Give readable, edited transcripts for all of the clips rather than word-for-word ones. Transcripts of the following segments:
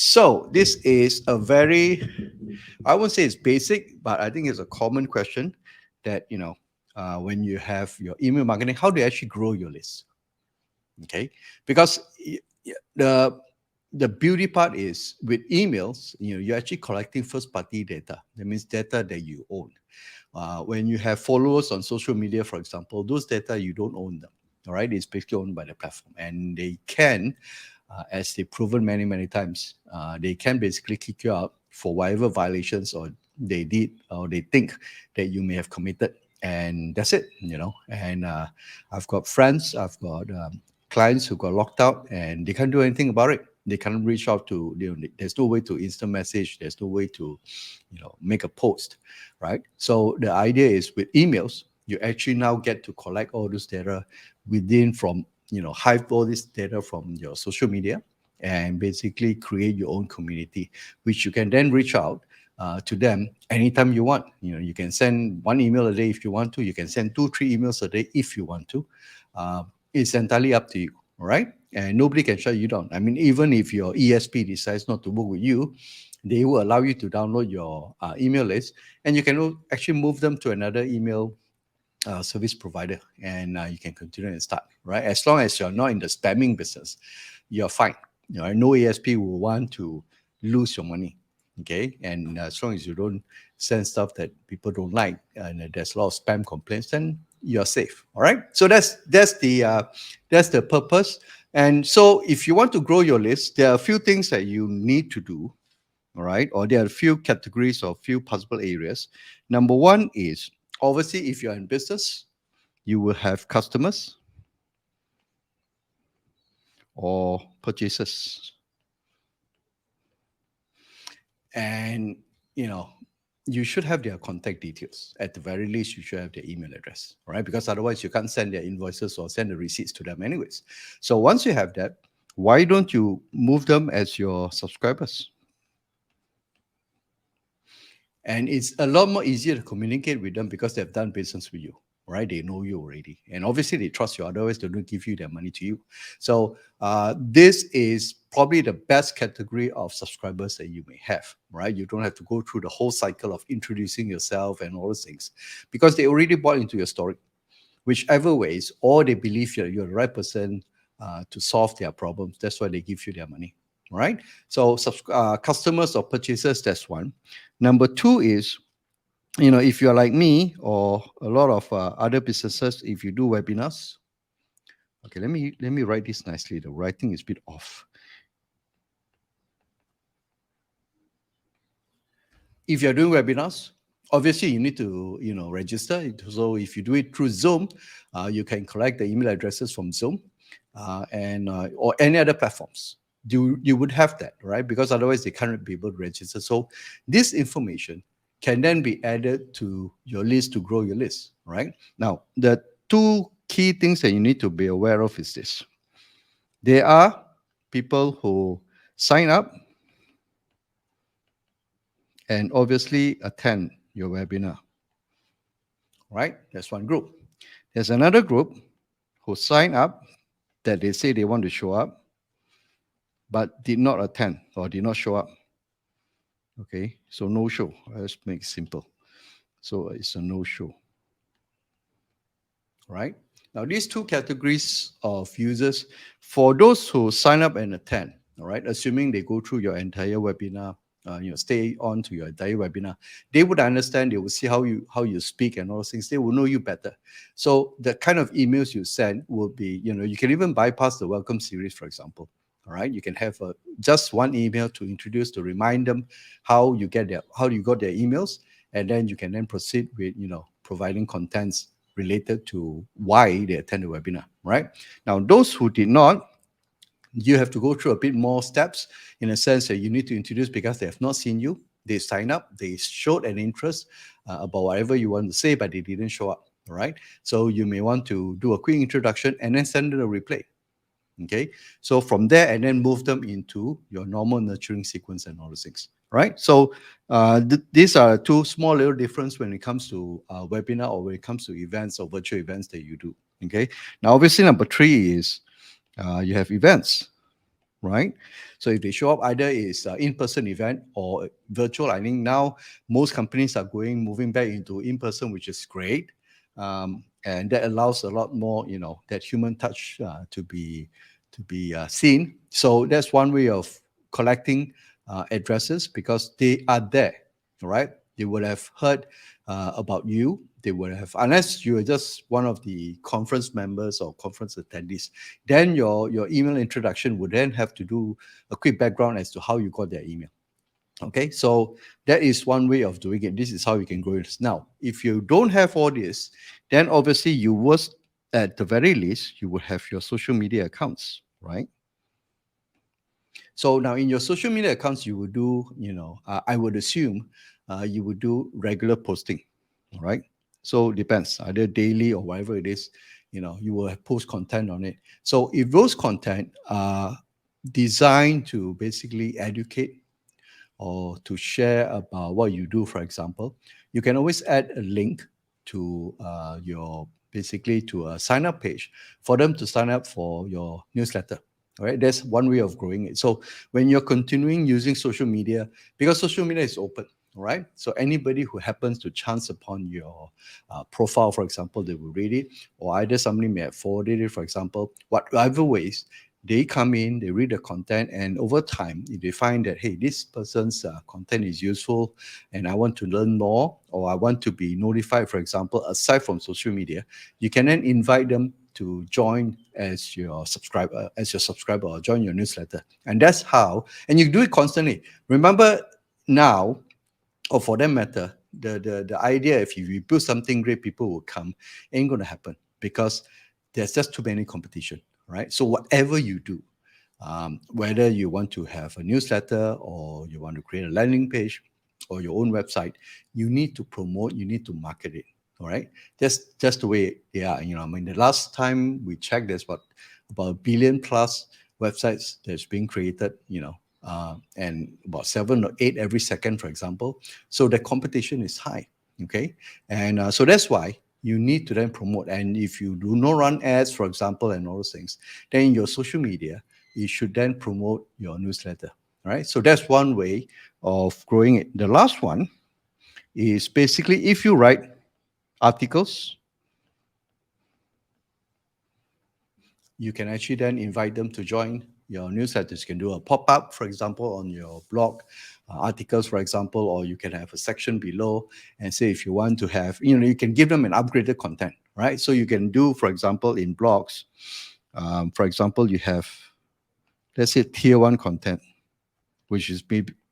So this is a very, I won't say it's basic, but I think it's a common question that, when you have your email marketing, how do you actually grow your list? Okay. Because the beauty part is with emails, you're actually collecting first party data. That means data that you own. When you have followers on social media, for example, those data you don't own them. All right, it's basically owned by the platform, and they can, as they've proven many many times, they can basically kick you out for whatever violations or they did or they think that you may have committed, and that's it. And I've got friends, I've got clients who got locked out, and they can't do anything about it. They can't reach out to. There's no way to instant message. There's no way to, make a post, right? So the idea is with emails, you actually now get to collect all this data within from, hive all this data from your social media and basically create your own community, which you can then reach out to them anytime you want. You can send one email a day if you want to. You can send two, three emails a day if you want to. It's entirely up to you, all right? And nobody can shut you down. I mean, even if your ESP decides not to work with you, they will allow you to download your email list, and you can actually move them to another email service provider, and you can continue and start, right? As long as you're not in the spamming business, you're fine. No ASP will want to lose your money, okay? And as long as you don't send stuff that people don't like, and there's a lot of spam complaints, then you're safe. All right. So that's the purpose. And so if you want to grow your list, there are a few things that you need to do. All right. Or there are a few categories or few possible areas. Number one is, obviously, if you're in business, you will have customers or purchases. And, you should have their contact details. At the very least, you should have their email address, right? Because otherwise, you can't send their invoices or send the receipts to them, anyways. So once you have that, why don't you move them as your subscribers? And it's a lot more easier to communicate with them because they've done business with you, right? They know you already. And obviously, they trust you. Otherwise, they don't give you their money to you. So, this is probably the best category of subscribers that you may have, right? You don't have to go through the whole cycle of introducing yourself and all those things because they already bought into your story. Whichever ways, or they believe you're the right person to solve their problems. That's why they give you their money, right? So, customers or purchasers, that's one. Number two is, if you're like me or a lot of other businesses, if you do webinars, okay, let me write this nicely. The writing is a bit off. If you're doing webinars, obviously you need to register. So if you do it through Zoom, you can collect the email addresses from Zoom and or any other platforms. You would have that, right? Because otherwise they can't be able to register. So this information can then be added to your list to grow your list, right? Now, the two key things that you need to be aware of is this. There are people who sign up and obviously attend your webinar, right? That's one group. There's another group who sign up that they say they want to show up, but did not attend or did not show up. Okay, so no show. Let's make it simple. So it's a no show, right? Now, these two categories of users, for those who sign up and attend, all right, assuming they go through your entire webinar, stay on to your entire webinar, they would understand, they will see how you speak and all those things. They will know you better. So the kind of emails you send will be, you can even bypass the welcome series, for example. All right, you can have just one email to introduce, to remind them how you got their emails, and then you can then proceed with providing contents related to why they attend the webinar. Right now, those who did not, you have to go through a bit more steps, in a sense that you need to introduce because they have not seen you. They sign up, they showed an interest about whatever you want to say, but they didn't show up. All right, so you may want to do a quick introduction and then send them a replay. Okay, so from there, and then move them into your normal nurturing sequence and all those things, right? So these are two small little difference when it comes to webinar or when it comes to events or virtual events that you do. Okay, now obviously number three is you have events. right? So if they show up, either it's an in-person event or virtual. I think now most companies are moving back into in-person, which is great. And that allows a lot more, that human touch to be seen. So that's one way of collecting addresses, because they are there, right? They would have heard about you. They would have, unless you are just one of the conference members or conference attendees, then your email introduction would then have to do a quick background as to how you got their email. Okay, so that is one way of doing it. This is how you can grow it. Now, if you don't have all this, then obviously you would, at the very least, you would have your social media accounts, right? So now in your social media accounts, you would do, I would assume you would do regular posting, all right? So it depends, either daily or whatever it is, you will have post content on it. So if those content are designed to basically educate or to share about what you do, for example, you can always add a link to your basically to a sign up page for them to sign up for your newsletter. All right, that's one way of growing it. So when you're continuing using social media, because social media is open, all right, so anybody who happens to chance upon your profile, for example, they will read it, or either somebody may have forwarded it, for example, whatever ways they come in, they read the content, and over time, if they find that, hey, this person's content is useful and I want to learn more, or I want to be notified, for example, aside from social media, you can then invite them to join as your subscriber or join your newsletter. And that's how, and you do it constantly. Remember now, or for that matter, the idea, if you build something great, people will come, ain't going to happen, because there's just too many competition, right? So whatever you do, whether you want to have a newsletter or you want to create a landing page or your own website, you need to promote, you need to market it. All right. That's just the way they are. I mean, the last time we checked, there's about a billion plus websites that's being created, and about 7 or 8 every second, for example. So the competition is high. Okay. And so that's why you need to then promote. And if you do not run ads, for example, and all those things, then in your social media, you should then promote your newsletter. All right. So that's one way of growing it. The last one is basically, if you write articles, you can actually then invite them to join your newsletters. You can do a pop-up, for example, on your blog articles, for example, or you can have a section below and say, if you want to have, you can give them an upgraded content, right? So you can do, for example, in blogs, for example, you have, let's say, tier one content, which is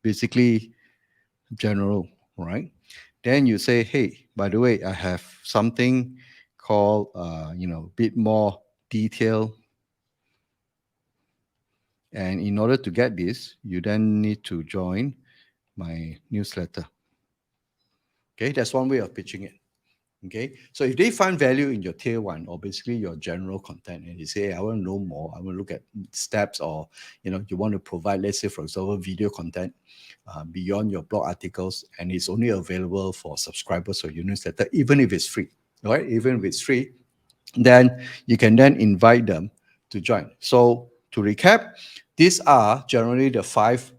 basically general, right? Then you say, hey, by the way, I have something called, bit more detail. And in order to get this, you then need to join my newsletter. Okay, that's one way of pitching it. Okay, so if they find value in your tier one, or basically your general content, and you say, hey, I want to know more, I want to look at steps, or you want to provide, let's say, for example, video content beyond your blog articles, and it's only available for subscribers or your newsletter, even if it's free, right? Even if it's free, then you can then invite them to join. So to recap, these are generally the five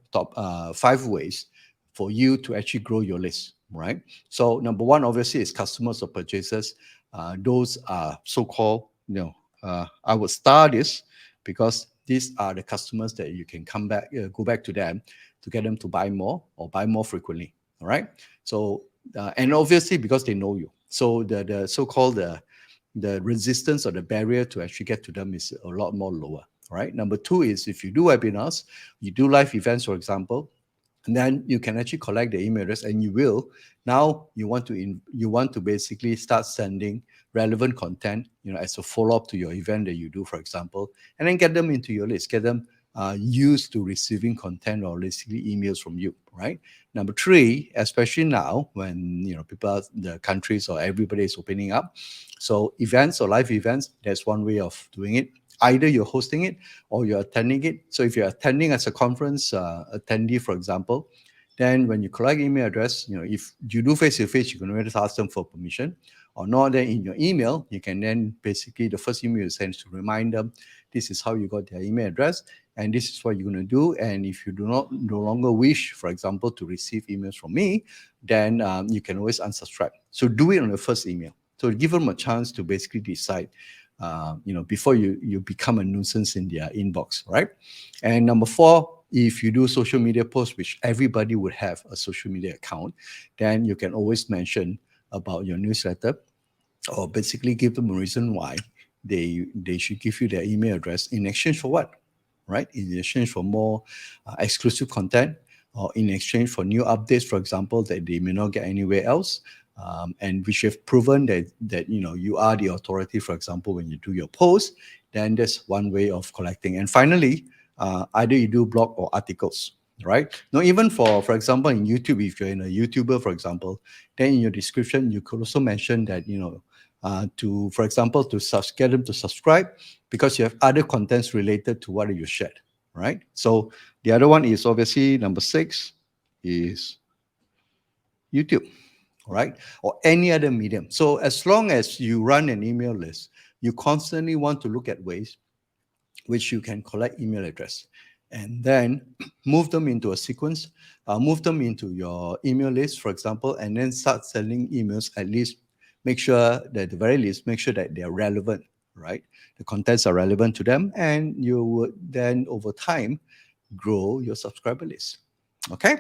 ways for you to actually grow your list, right? So number one, obviously, is customers or purchasers. Those are so-called, I would start this because these are the customers that you can go back to them to get them to buy more or buy more frequently. All right. So and obviously because they know you, so the so-called the resistance or the barrier to actually get to them is a lot more lower. Right. Number two is, if you do webinars, you do live events, for example, and then you can actually collect the email address, and you will now you want to basically start sending relevant content, as a follow-up to your event that you do, for example, and then get them into your list, get them used to receiving content or basically emails from you, right? Number three, especially now when people, the countries or everybody is opening up, so events or live events, that's one way of doing it. Either you're hosting it or you're attending it. So if you're attending as a conference attendee, for example, then when you collect email address, if you do face-to-face, you can always ask them for permission. Or not, then in your email, you can then basically, the first email you send to remind them, this is how you got their email address. and this is what you're going to do. And if you do not no longer wish, for example, to receive emails from me, then you can always unsubscribe. So do it on the first email. So give them a chance to basically decide, before you become a nuisance in their inbox, right? And number four, if you do social media posts, which everybody would have a social media account, then you can always mention about your newsletter, or basically give them a reason why they should give you their email address in exchange for what, right? In exchange for more exclusive content, or in exchange for new updates, for example, that they may not get anywhere else, and which have proven that you are the authority. For example, when you do your post, then that's one way of collecting. And finally, either you do blog or articles, right? Now, even for example, in YouTube, if you're in a YouTuber, for example, then in your description you could also mention that to, for example, to get them to subscribe because you have other contents related to what you shared, right? So the other one is obviously number 6 is YouTube, right? Or any other medium. So as long as you run an email list, you constantly want to look at ways which you can collect email address and then move them into a sequence, move them into your email list, for example, and then start sending emails. At least make sure that, at the very least, make sure that they're relevant, right? The contents are relevant to them, and you would then over time grow your subscriber list. Okay,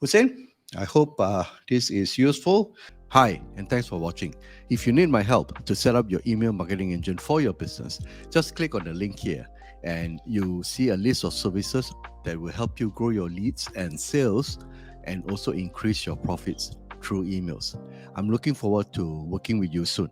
Hussein, I hope this is useful. Hi, and thanks for watching. If you need my help to set up your email marketing engine for your business, just click on the link here and you see a list of services that will help you grow your leads and sales and also increase your profits through emails. I'm looking forward to working with you soon.